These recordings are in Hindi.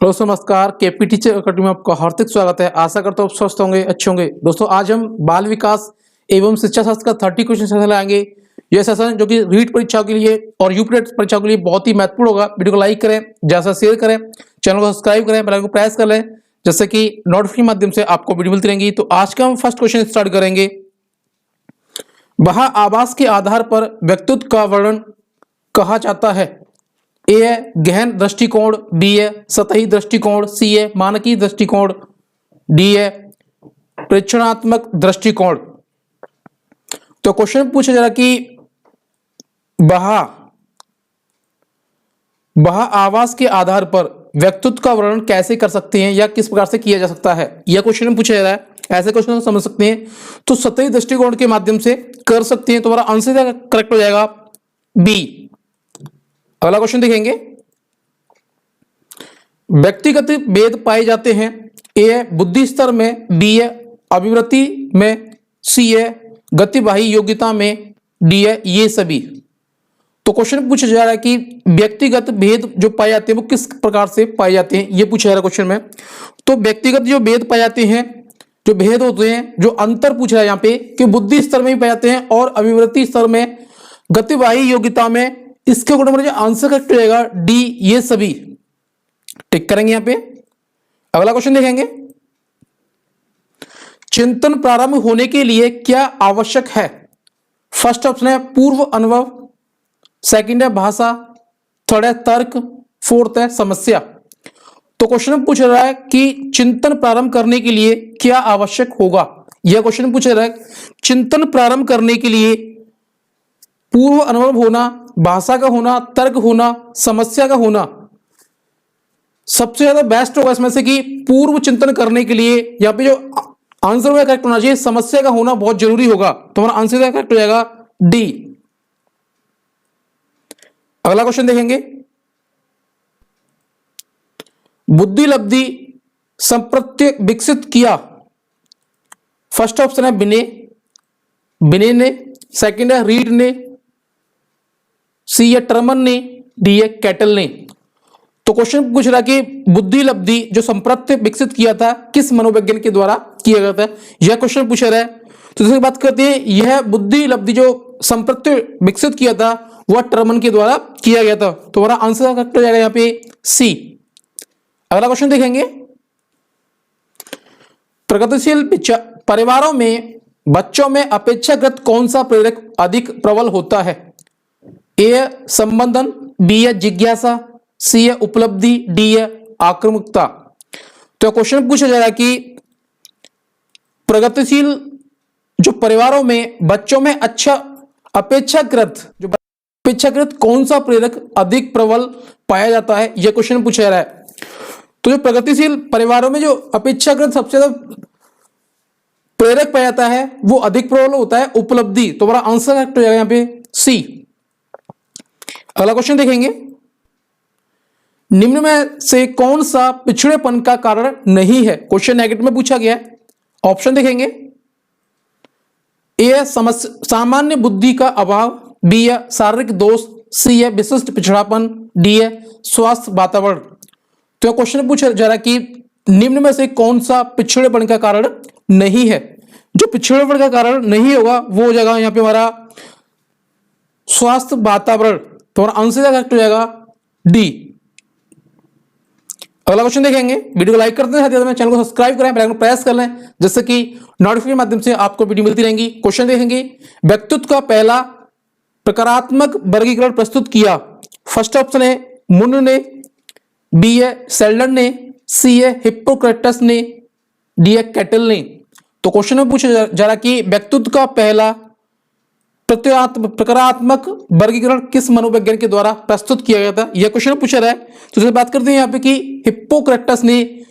हेलो नमस्कार। केपी टीचर अकेडमी में आपका हार्दिक स्वागत है। आशा करता हूँ आप स्वस्थ होंगे, अच्छे होंगे। दोस्तों आज हम बाल विकास एवं शिक्षा शास्त्र का 30 क्वेश्चन सेशन लाएंगे। यह सेशन जो कि रीट परीक्षाओं के लिए और यूपी परीक्षाओं के लिए बहुत ही महत्वपूर्ण होगा। वीडियो को लाइक करें, ज्यादा शेयर करें, चैनल को सब्सक्राइब करें, बेल आइकन को प्रेस कर लें, जैसे कि नोटिफिकेशन माध्यम से आपको वीडियो मिलती रहेंगी। तो आज का हम फर्स्ट क्वेश्चन स्टार्ट करेंगे। वह आवास के आधार पर व्यक्तित्व का वर्णन कहा जाता है। ए है गहन दृष्टिकोण, बी है सतही दृष्टिकोण, सी है मानकीय दृष्टिकोण, डी है प्रेक्षणात्मक दृष्टिकोण। तो क्वेश्चन पूछा जा रहा कि वह आवास के आधार पर व्यक्तित्व का वर्णन कैसे कर सकते हैं या किस प्रकार से किया जा सकता है, यह क्वेश्चन पूछा जा रहा है। ऐसे क्वेश्चन समझ सकते हैं तो सतही दृष्टिकोण के माध्यम से कर सकते हैं। तो हमारा आंसर करेक्ट हो जाएगा बी। अगला क्वेश्चन देखेंगे। व्यक्तिगत भेद पाए जाते हैं। ए है बुद्धि स्तर में, बी है अभिवृत्ति में, सी है गतिवाही योग्यता में, डी है ये सभी। तो क्वेश्चन पूछा जा रहा है कि व्यक्तिगत भेद जो पाए जाते हैं वो किस प्रकार से पाए जाते हैं, ये पूछा जा रहा है क्वेश्चन में। तो व्यक्तिगत जो भेद पाए जाते हैं, जो भेद होते हैं, जो अंतर पूछ रहा है यहाँ पे कि बुद्धि स्तर में भी पाए जाते हैं और अभिवृत्ति स्तर में, गतिवाही योग्यता में। इसके अकॉर्डिंग मुझे आंसर करेक्ट हो जाएगा डी ये सभी। टिक करेंगे यहां पे। अगला क्वेश्चन देखेंगे। चिंतन प्रारंभ होने के लिए क्या आवश्यक है? फर्स्ट ऑप्शन है पूर्व अनुभव, सेकंड है भाषा, थर्ड है तर्क, फोर्थ है समस्या। तो क्वेश्चन पूछ रहा है कि चिंतन प्रारंभ करने के लिए क्या आवश्यक होगा। यह क्वेश्चन पूछ रहा है चिंतन प्रारंभ करने के लिए पूर्व अनुभव होना, भाषा का होना, तर्क होना, समस्या का होना। सबसे ज्यादा बेस्ट होगा इसमें से कि पूर्व चिंतन करने के लिए यहाँ पे जो आंसर होगा करेक्ट होना चाहिए, समस्या का होना बहुत जरूरी होगा। तो हमारा आंसर करेक्ट हो जाएगा डी। अगला क्वेश्चन देखेंगे। बुद्धि लब्धि संप्रत्य विकसित किया। फर्स्ट ऑप्शन है बिने ने, सेकंड है रीड ने, सी है टर्मन ने, डी है कैटल ने। तो क्वेश्चन पूछ रहा कि बुद्धि लब्धि जो संप्रत्य विकसित किया था किस मनोवैज्ञानिक के द्वारा किया गया था, यह क्वेश्चन पूछा रहा है। तो जैसे बात करते हैं, यह बुद्धि लब्धि जो संप्रत्य विकसित किया था वह टर्मन के द्वारा किया गया था। तो हमारा आंसर करेक्ट हो जाएगा यहाँ पे सी। अगला क्वेश्चन देखेंगे। प्रगतिशील परिवारों में बच्चों में अपेक्षाकृत कौन सा प्रेरक अधिक प्रबल होता है? ए है संबंधन, बी है जिज्ञासा, सी है उपलब्धि, डी है आक्रामकता। तो क्वेश्चन पूछा जा रहा है कि प्रगतिशील जो परिवारों में बच्चों में अपेक्षाकृत कौन सा प्रेरक अधिक प्रबल पाया जाता है, यह क्वेश्चन पूछा जा रहा है। तो जो प्रगतिशील परिवारों में जो अपेक्षाकृत सबसे ज्यादा प्रेरक पाया जाता है वो अधिक प्रबल होता है उपलब्धि। तो हमारा आंसर करेक्ट हो जाएगा यहाँ पे सी। अगला क्वेश्चन देखेंगे। निम्न में से कौन सा पिछड़ेपन का कारण नहीं है? क्वेश्चन नेगेटिव में पूछा गया है। ऑप्शन देखेंगे। ए है सामान्य बुद्धि का अभाव, बी है शारीरिक दोष, सी है विशिष्ट पिछड़ापन, डी है स्वास्थ्य वातावरण। तो क्वेश्चन पूछा जा रहा है कि निम्न में से कौन सा पिछड़ेपन का कारण नहीं है। जो पिछड़ेपन का कारण नहीं होगा वो हो जाएगा यहाँ पे हमारा स्वास्थ्य वातावरण। तो आंसर करेक्ट हो जाएगा डी। अगला क्वेश्चन देखेंगे। वीडियो को लाइक करते हैं, चैनल को सब्सक्राइब करें, बेल आइकन को प्रेस कर लें, जिससे कि नोटिफिकेशन के माध्यम से आपको वीडियो मिलती रहेंगी। क्वेश्चन देखेंगे। व्यक्तित्व का पहला प्रकारात्मक वर्गीकरण प्रस्तुत किया। फर्स्ट ऑप्शन है मुन ने, बी है सेल्डन ने, सी है हिप्पोक्रेटस ने, डी है कैटल ने। तो क्वेश्चन में पूछा जा रहा कि व्यक्तित्व का पहला प्रकारात्मक वर्गीकरण किस मनोवैज्ञानिक के द्वारा प्रस्तुत किया गया था, यह क्वेश्चन पूछा रहा है। तो जैसे बात करते हैं यहाँ पे कि हिप्पोक्रेटस ने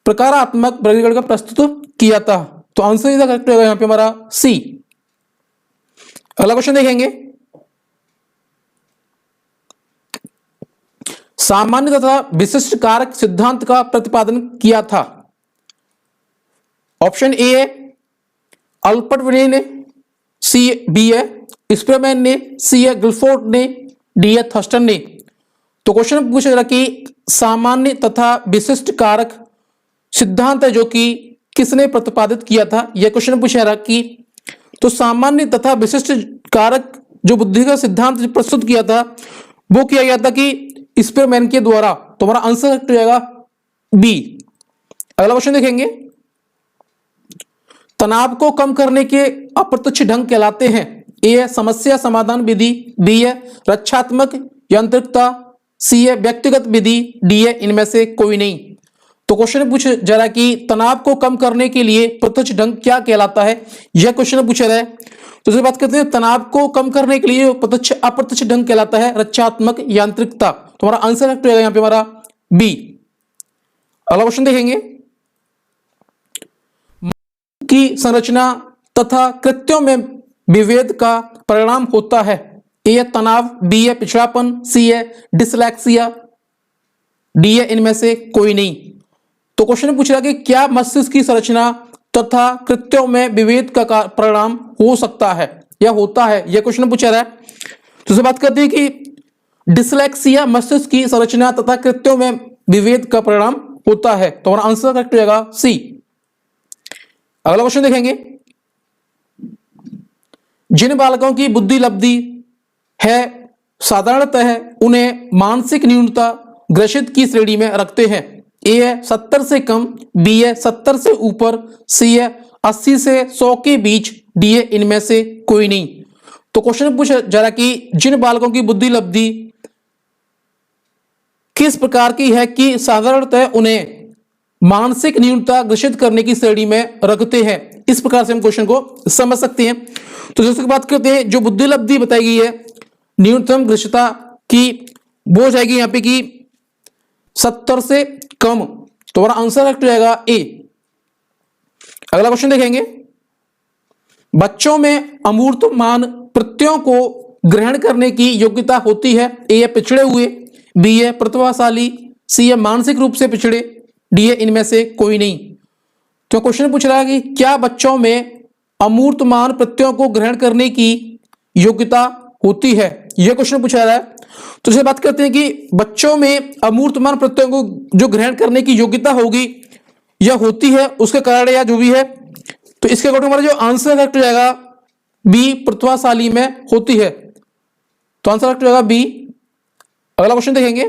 प्रकारात्मक वर्गीकरण का प्रस्तुत किया था। तो आंसर इसका करेक्ट होगा यहाँ पे हमारा सी। अगला क्वेश्चन देखेंगे। सामान्य तथा विशिष्ट कारक सिद्धांत का प्रतिपादन किया था। ऑप्शन ए है अल्बर्ट विने ने, सी बी है स्पीरमैन ने, सी है गिलफोर्ड ने, डी है थर्स्टन ने। तो क्वेश्चन पूछा जा रहा कि सामान्य तथा विशिष्ट कारक सिद्धांत है जो कि किसने प्रतिपादित किया था? यह क्वेश्चन पूछा रहा कि तो सामान्य तथा विशिष्ट कारक जो बुद्धि का सिद्धांत जो प्रस्तुत किया था वो किया गया था कि स्पीयरमैन के द्वारा। तो हमारा आंसर हो जाएगा बी। अगला क्वेश्चन देखेंगे, तनाव को कम करने के अप्रत्यक्ष ढंग कहलाते हैं? ए है समस्या समाधान विधि, बी है रक्षात्मक यांत्रिकता, सी है व्यक्तिगत विधि, डी है इनमें से कोई नहीं। तो क्वेश्चन पूछ जरा कि तनाव को कम करने के लिए प्रत्यक्ष ढंग क्या कहलाता है, यह क्वेश्चन पूछा रहा है। तो इसे बात करते हैं, तनाव को कम करने के लिए प्रत्यक्ष अप्रत्यक्ष ढंग कहलाता है रक्षात्मक यांत्रिकता। तो हमारा आंसर हो जाएगा यहाँ पे हमारा बी। अगला क्वेश्चन देखेंगे, की संरचना तथा कृत्यों में विभेद का परिणाम होता है? ए है तनाव, बी है पिछड़ापन, सी है डिसलेक्सिया, डी है इनमें से कोई नहीं। तो क्वेश्चन पूछ रहा है कि क्या मस्तिष्क की संरचना तथा कृत्यों में विभेद का परिणाम हो सकता है या होता है, यह क्वेश्चन पूछा रहा है। तो इसे बात करते हैं कि डिसलेक्सिया मस्तिष्क की संरचना तथा कृत्यों में विभेद का परिणाम होता है। तो हमारा आंसर करेक्ट हो जाएगा सी। अगला क्वेश्चन देखेंगे, जिन बालकों की बुद्धि लब्धि है साधारणतः उन्हें मानसिक न्यूनता ग्रसित की श्रेणी में रखते हैं? ए है 70 से कम, बी है 70 से ऊपर, सी है 80 से 100 के बीच, डी है इनमें से कोई नहीं। तो क्वेश्चन पूछा जा रहा कि जिन बालकों की बुद्धि लब्धि किस प्रकार की है कि साधारणतः उन्हें मानसिक न्यूनता ग्रसित करने की श्रेणी में रखते हैं, इस प्रकार से हम क्वेश्चन को समझ सकते हैं। तो जैसे बात करते हैं, जो बुद्धि लब्धि बताई गई है न्यूनतम ग्रसिता की, वो हो जाएगी यहाँ पे कि 70 से कम। तो हमारा आंसर करेक्ट हो जाएगा ए। अगला क्वेश्चन देखेंगे, बच्चों में अमूर्तमान प्रत्ययों को ग्रहण करने की योग्यता होती है? ए है पिछड़े हुए, बी है प्रतिभाशाली, सी है मानसिक रूप से पिछड़े, डी है इनमें से कोई नहीं। तो क्वेश्चन पूछ रहा है कि क्या बच्चों में अमूर्तमान प्रत्ययों को ग्रहण करने की योग्यता होती है, यह क्वेश्चन पूछा रहा है। तो इसे बात करते हैं कि बच्चों में अमूर्तमान प्रत्ययों को जो ग्रहण करने की योग्यता होगी या होती है, उसके कारण या जो भी है, तो इसके अकॉर्डिंग हमारा जो आंसर करेक्ट हो जाएगा बी प्रतिभाशाली में होती है। तो आंसर करेक्ट हो जाएगा बी। अगला क्वेश्चन देखेंगे,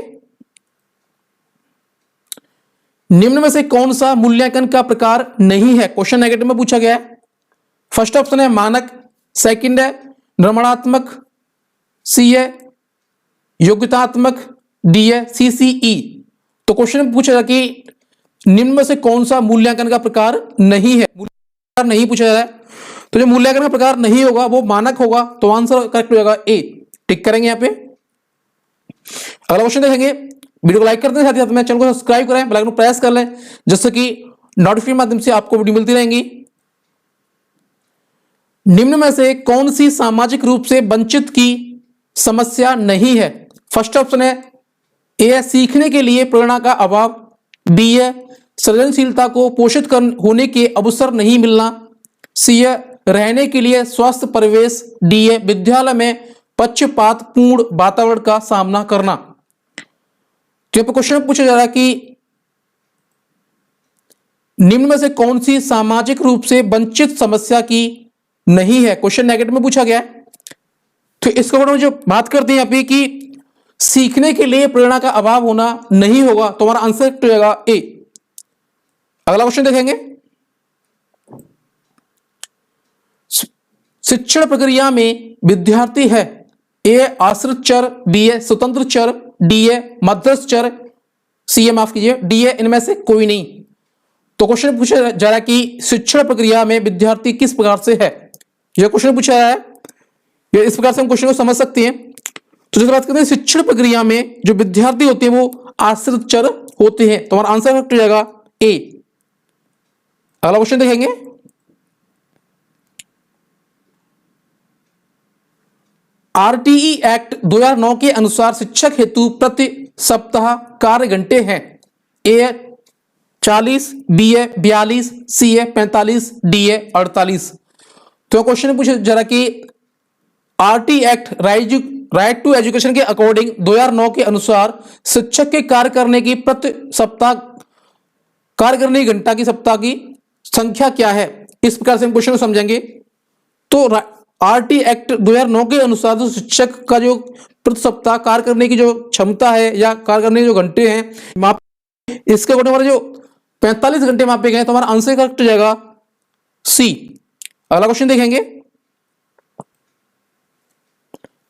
निम्न में से कौन सा मूल्यांकन का प्रकार नहीं है? क्वेश्चन नेगेटिव में पूछा गया है। फर्स्ट ऑप्शन है मानक, सेकंड है निर्माणात्मक, सी है योग्यतात्मक, डी है सीसीई। तो क्वेश्चन पूछा जा कि निम्न में से कौन सा मूल्यांकन का प्रकार नहीं है, मूल्यांकन नहीं पूछा जा रहा है। तो जो मूल्यांकन का प्रकार नहीं होगा वो मानक होगा। तो आंसर करेक्ट हो जाएगा ए। टिक करेंगे यहाँ पे। अगला क्वेश्चन देखेंगे, वीडियो को लाइक करते हैं, साथ ही साथ में चैनल को सब्सक्राइब करें, बेल आइकन को प्रेस कर लें, जिससे कि नोटिफिकेशन माध्यम से आपको वीडियो मिलती रहेंगी। निम्न में से कौन सी सामाजिक रूप से वंचित की समस्या नहीं है? फर्स्ट ऑप्शन है ए है सीखने के लिए प्रेरणा का अभाव, बी है सृजनशीलता को पोषित कर होने के अवसर नहीं मिलना, सी है रहने के लिए स्वस्थ परिवेश, डी है विद्यालय में पक्षपात पूर्ण वातावरण का सामना करना। तो क्वेश्चन पूछा जा रहा है कि निम्न में से कौन सी सामाजिक रूप से वंचित समस्या की नहीं है, क्वेश्चन नेगेटिव में पूछा गया है। तो इसके बारे में जो बात करते हैं यहाँ पे कि सीखने के लिए प्रेरणा का अभाव होना नहीं होगा, तो हमारा आंसर हो जाएगा ए। अगला क्वेश्चन देखेंगे, शिक्षण प्रक्रिया में विद्यार्थी है ए आश्रित चर, बी है स्वतंत्र चर, डी है मध्यस्थ चर, सी है माफ कीजिए डी है इनमें से कोई नहीं। तो क्वेश्चन पूछा जा रहा है कि शिक्षण प्रक्रिया में विद्यार्थी किस प्रकार से है, यह क्वेश्चन पूछा है। ये इस प्रकार से हम क्वेश्चन को समझ सकते हैं। तो जैसे बात करते हैं शिक्षण प्रक्रिया में जो विद्यार्थी होते हैं वो आश्रित चर होते हैं। तो हमारा आंसर करेक्ट हो जाएगा ए। अगला क्वेश्चन देखेंगे, आरटीई एक्ट 2009 के अनुसार शिक्षक हेतु प्रति सप्ताह कार्य घंटे हैं? ए 40, बी है 42, सी है 45, डी है 48। तो क्वेश्चन पूछे जरा कि RT act right to education के अकॉर्डिंग 2009 के अनुसार शिक्षक के कार्य करने की प्रति सप्ताह कार्य करने की घंटा की सप्ताह की संख्या क्या है। इस प्रकार से हम क्वेश्चन को समझेंगे। तो आरटी एक्ट 2009 के अनुसार जो शिक्षक का जो प्रति सप्ताह कार्य करने की जो क्षमता है या कार्य करने के जो घंटे हैं इसके अकॉर्डिंग हमारे जो 45 घंटे मापे गए, तो हमारा आंसर करेक्ट हो जाएगा सी। अगला क्वेश्चन देखेंगे।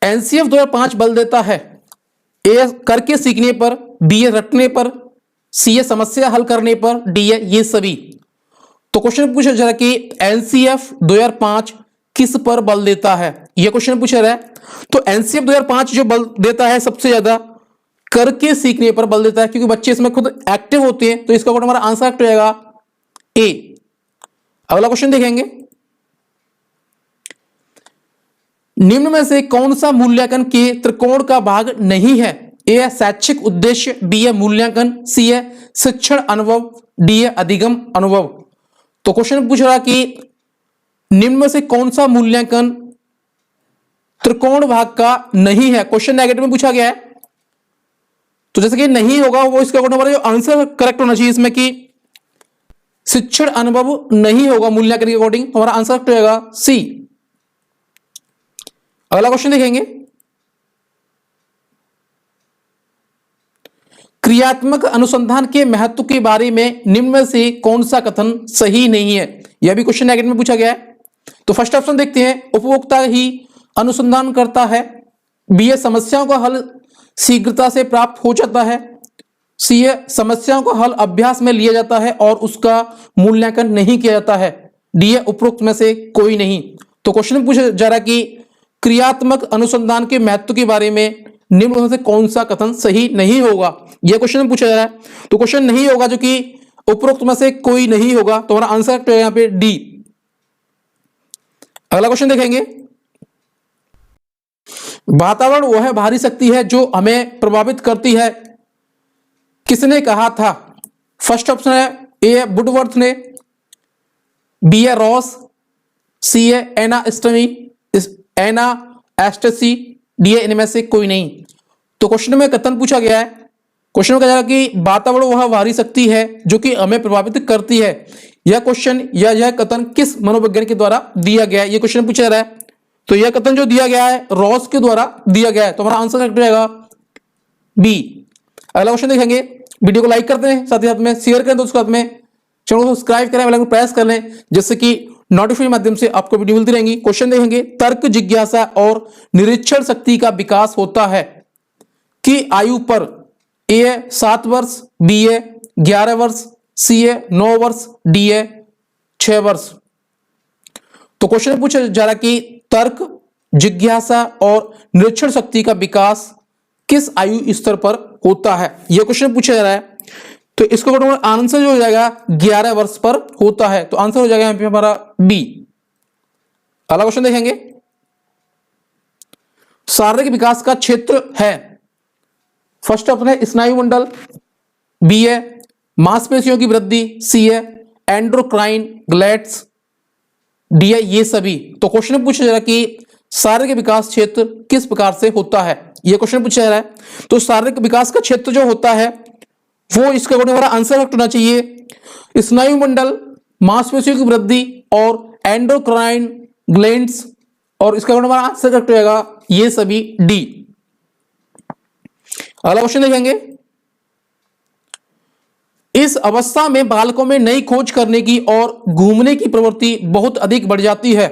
एनसीएफ 2005 बल देता है ए करके सीखने पर, बी रटने पर, सी समस्या हल करने पर, डी ये सभी। तो क्वेश्चन पूछा जा रहा है कि एनसीएफ 2005 किस पर बल देता है, यह क्वेश्चन पूछा रहा है। तो एनसीएफ 2005 जो बल देता है सबसे ज्यादा करके सीखने पर बल देता है, क्योंकि बच्चे इसमें खुद एक्टिव होते हैं। तो इसका हमारा आंसर करेक्ट हो जाएगा ए। अगला क्वेश्चन देखेंगे। निम्न में से कौन सा मूल्यांकन के त्रिकोण का भाग नहीं है। ए शैक्षिक उद्देश्य, बी है मूल्यांकन, सी है शिक्षण अनुभव, डी है अधिगम अनुभव। तो क्वेश्चन पूछ रहा है कि निम्न में से कौन सा मूल्यांकन त्रिकोण भाग का नहीं है। क्वेश्चन नेगेटिव में पूछा गया है, तो जैसे कि नहीं होगा वो इसका हमारा जो आंसर करेक्ट होना चाहिए इसमें कि शिक्षण अनुभव नहीं होगा मूल्यांकन के अकॉर्डिंग। हमारा आंसर करेक्ट हो जाएगा सी। अगला क्वेश्चन देखेंगे। क्रियात्मक अनुसंधान के महत्व के बारे में निम्न में से कौन सा कथन सही नहीं है। यह भी क्वेश्चन नेगेटिव में पूछा गया है। तो फर्स्ट ऑप्शन देखते हैं, उपभोक्ता ही अनुसंधान करता है, बी समस्याओं का हल शीघ्रता से प्राप्त हो जाता है, सी समस्याओं का हल अभ्यास में लिया जाता है और उसका मूल्यांकन नहीं किया जाता है, डी उपरोक्त में से कोई नहीं। तो क्वेश्चन पूछा जा रहा है कि क्रियात्मक अनुसंधान के महत्व के बारे में निम्न में से कौन सा कथन सही नहीं होगा, यह क्वेश्चन पूछा जा रहा है। तो क्वेश्चन नहीं होगा जो कि उपरोक्त में से कोई नहीं होगा, तो हमारा आंसर तो यहां पे डी। अगला क्वेश्चन देखेंगे। वातावरण वह भारी शक्ति है जो हमें प्रभावित करती है, किसने कहा था। फर्स्ट ऑप्शन है ए वुडवर्थ ने, बी है रॉस, सी है एना एस्टेसी, डी है इनमें से कोई नहीं। तो क्वेश्चन में कथन पूछा गया है, क्वेश्चन में कहा जा रहा है कि वातावरण वह भारी शक्ति है जो कि हमें प्रभावित करती है। यह क्वेश्चन या यह कथन किस मनोविज्ञान के द्वारा दिया गया है, यह क्वेश्चन पूछा जा रहा है। तो यह कथन जो दिया गया है रॉस के द्वारा दिया गया है, तो हमारा आंसर करेक्ट रहेगा बी। अगला क्वेश्चन देखेंगे। वीडियो को लाइक करते हैं, साथ ही साथ में शेयर करें दोस्तों, साथ में चैनल को सब्सक्राइब करें, बेल आइकन प्रेस कर लें, जिससे कि नोटिफिकेशन माध्यम से आपको वीडियो मिलती रहेंगी। क्वेश्चन देखेंगे। तर्क जिज्ञासा और निरीक्षण शक्ति का विकास होता है कि आयु पर, ए 7 वर्ष, बी 11 वर्ष, सी 9 वर्ष, डी 6 वर्ष। तो क्वेश्चन पूछा जा रहा है कि तर्क जिज्ञासा और निरीक्षण शक्ति का विकास किस आयु स्तर पर होता है, यह क्वेश्चन पूछा जा रहा है। तो इसको आंसर जो हो जाएगा 11 वर्ष पर होता है, तो आंसर हो जाएगा यहां पे हमारा बी। अगला क्वेश्चन देखेंगे। शारीरिक विकास का क्षेत्र है। फर्स्ट ऑप्शन है स्नायु मंडल, बी है मांसपेशियों की वृद्धि, सी है एंडोक्राइन ग्लैंड्स, डी है ये सभी। तो क्वेश्चन पूछा जा रहा है कि शारीरिक विकास क्षेत्र किस प्रकार से होता है, यह क्वेश्चन पूछा जा रहा है। तो शारीरिक विकास का क्षेत्र जो होता है वो इसका हमारा आंसर करेक्ट होना चाहिए स्नायु मंडल, मांसपेशियों की वृद्धि और एंडोक्राइन ग्लैंड्स, और इसका हमारा आंसर करेक्ट रहेगा ये सभी डी। अगला क्वेश्चन देखेंगे। इस अवस्था में बालकों में नई खोज करने की और घूमने की प्रवृत्ति बहुत अधिक बढ़ जाती है।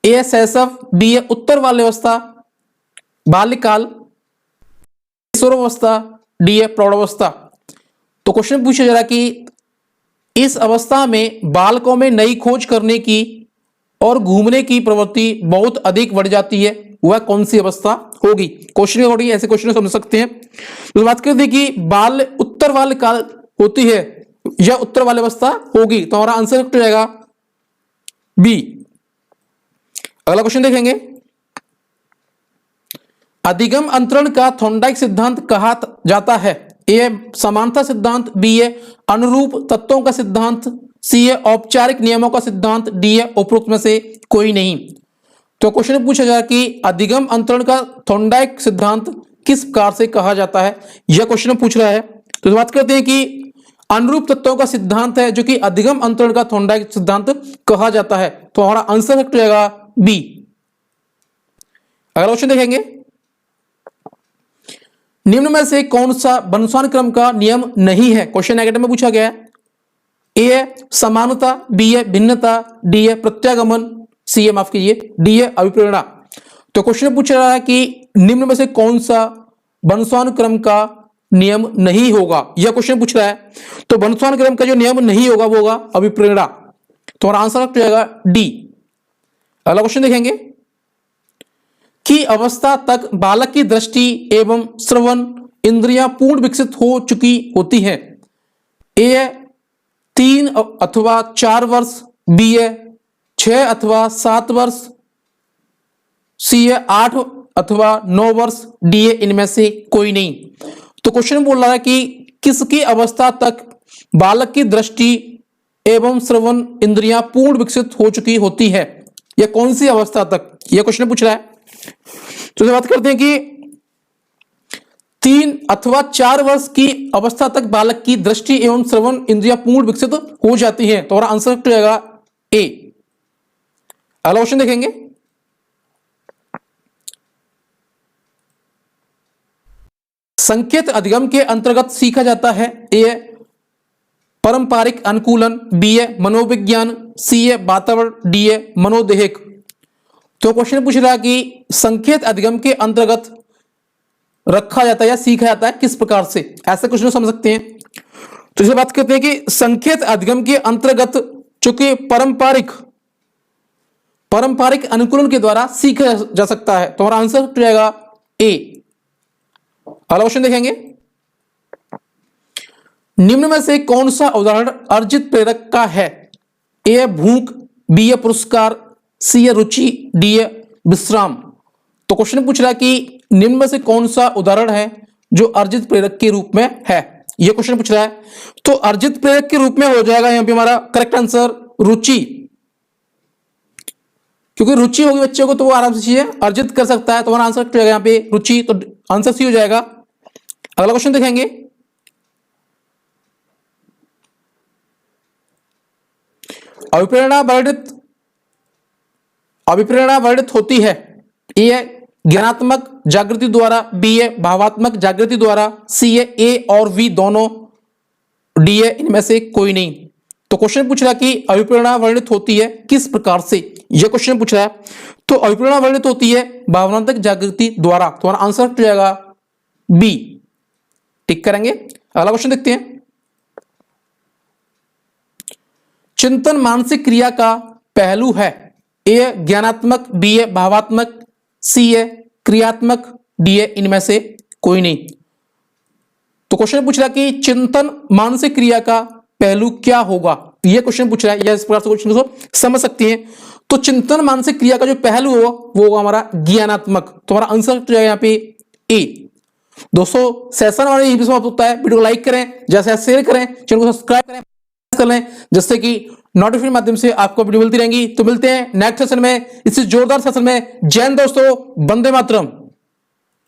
ए शैशव, बी है उत्तर बाल्यावस्था, बाल्यकाल, किशोरावस्था, डी है प्रौढ़ावस्था। तो क्वेश्चन पूछा जा रहा है कि इस अवस्था में बालकों में नई खोज करने की और घूमने की प्रवृत्ति बहुत अधिक बढ़ जाती है, वह कौन सी अवस्था होगी। क्वेश्चन के अकॉर्डिंग ऐसे क्वेश्चन समझ सकते हैं। तो बात करते हैं कि बाल उत्तर बाल्यकाल होती है या उत्तर बाल्यावस्था होगी, तो हमारा आंसर करेक्ट हो जाएगा बी। अगला क्वेश्चन देखेंगे। अधिगम अंतरण का थॉर्नडाइक सिद्धांत कहा जाता है। ए समानता सिद्धांत, बी है अनुरूप तत्वों का सिद्धांत, सी है औपचारिक नियमों का सिद्धांत, डी है उपरोक्त में से कोई नहीं। तो क्वेश्चन में पूछा जाए कि अधिगम अंतरण का थॉर्नडाइक सिद्धांत किस प्रकार से कहा जाता है, यह क्वेश्चन में पूछ रहा है। तो बात करते हैं कि अनुरूप तत्वों का सिद्धांत है जो कि अधिगम अंतरण का थॉर्नडाइक सिद्धांत कहा जाता है। तो हमारा आंसर हो जाएगा बी। अगला क्वेश्चन देखेंगे, निम्न में से कौन सा वंशानुक्रम का नियम नहीं है। क्वेश्चन नेगेटिव में पूछा गया है। ए है समानता, बी है भिन्नता, डी है प्रत्यागमन, सी है माफ कीजिए डी है अभिप्रेरणा। तो क्वेश्चन पूछ रहा है कि निम्न में से कौन सा वंशानुक्रम का नियम नहीं होगा, यह क्वेश्चन पूछ रहा है। तो वंशानुक्रम का जो नियम नहीं होगा वो होगा अभिप्रेरणा। तो हमारा आंसर हो जाएगा डी। अगला क्वेश्चन देखेंगे कि अवस्था तक बालक की दृष्टि एवं श्रवण इंद्रियां पूर्ण विकसित हो चुकी होती हैं। ए है 3 अथवा 4 वर्ष, बी है 6 अथवा 7 वर्ष, सी है 8 अथवा 9 वर्ष, डी है इनमें से कोई नहीं। तो क्वेश्चन बोल रहा है कि किसकी अवस्था तक बालक की दृष्टि एवं श्रवण इंद्रियां पूर्ण विकसित हो चुकी होती है, यह कौन सी अवस्था तक, यह क्वेश्चन पूछ रहा है। तो बात करते हैं कि 3 अथवा 4 वर्ष की अवस्था तक बालक की दृष्टि एवं श्रवण इंद्रियां पूर्ण विकसित हो जाती हैं। तो हमारा आंसर हो जाएगा ए। अगला क्वेश्चन देखेंगे, संकेत अधिगम के अंतर्गत सीखा जाता है। ए पारंपरिक अनुकूलन, बी है मनोविज्ञान, सी है वातावरण, डी है मनोदेहिक। तो क्वेश्चन पूछ रहा है कि संकेत अधिगम के अंतर्गत रखा जाता है या सीखा जाता है किस प्रकार से, ऐसे क्वेश्चन समझ सकते हैं। तो इसे बात करते हैं कि संकेत अधिगम के अंतर्गत चूंकि पारंपरिक अनुकूलन के द्वारा सीखा जा सकता है। तो हमारा आंसर हो जाएगा ए। अगला क्वेश्चन देखेंगे, निम्न में से कौन सा उदाहरण अर्जित प्रेरक का है। ए है भूख, बी है पुरस्कार, सी है रुचि, डी है विश्राम। तो क्वेश्चन पूछ रहा है कि निम्न में से कौन सा उदाहरण है जो अर्जित प्रेरक के रूप में है, यह क्वेश्चन पूछ रहा है। तो अर्जित प्रेरक के रूप में हो जाएगा यहां पे हमारा करेक्ट आंसर रुचि, क्योंकि रुचि होगी बच्चे को तो वो आराम से चीजें अर्जित कर सकता है। तो हमारा आंसर हो जाएगा यहाँ पे रुचि, तो आंसर सी हो जाएगा। अगला क्वेश्चन देखेंगे, अभिप्रेरणा वर्णित होती है। ए है ज्ञानात्मक जागृति द्वारा, बी है भावात्मक जागृति द्वारा, सी है ए और वी दोनों, डी है इनमें से कोई नहीं। तो क्वेश्चन पूछ रहा है कि अभिप्रेरणा वर्णित होती है किस प्रकार से, यह क्वेश्चन पूछ रहा है। तो अभिप्रेरणा वर्णित होती है भावनात्मक जागृति द्वारा। तो हमारा आंसर हो जाएगा बी। टिक करेंगे। अगला क्वेश्चन देखते हैं, चिंतन मानसिक क्रिया का पहलू है। ए है ज्ञानात्मक, बी है भावात्मक, सी है क्रियात्मक, डी है इनमें से कोई नहीं। तो क्वेश्चन पूछ रहा है कि चिंतन मानसिक क्रिया का पहलू क्या होगा, यह क्वेश्चन पूछ रहा है। या इस प्रकार से क्वेश्चन को समझ सकते हैं। तो चिंतन मानसिक क्रिया का जो पहलू हो वो होगा हमारा ज्ञानात्मक। तो हमारा आंसर हो जाएगा यहाँ पे ए। दोस्तों सेशन हमारा यही समाप्त होता है। वीडियो को लाइक करें, जैसे शेयर करें, चैनल को सब्सक्राइब करें, कर लें, जिससे कि नोटिफिकेशन माध्यम से आपको वीडियो मिलती रहेंगी। तो मिलते हैं नेक्स्ट सेशन में, इसी जोरदार सेशन में। जय हिंद दोस्तों, वंदे मातरम।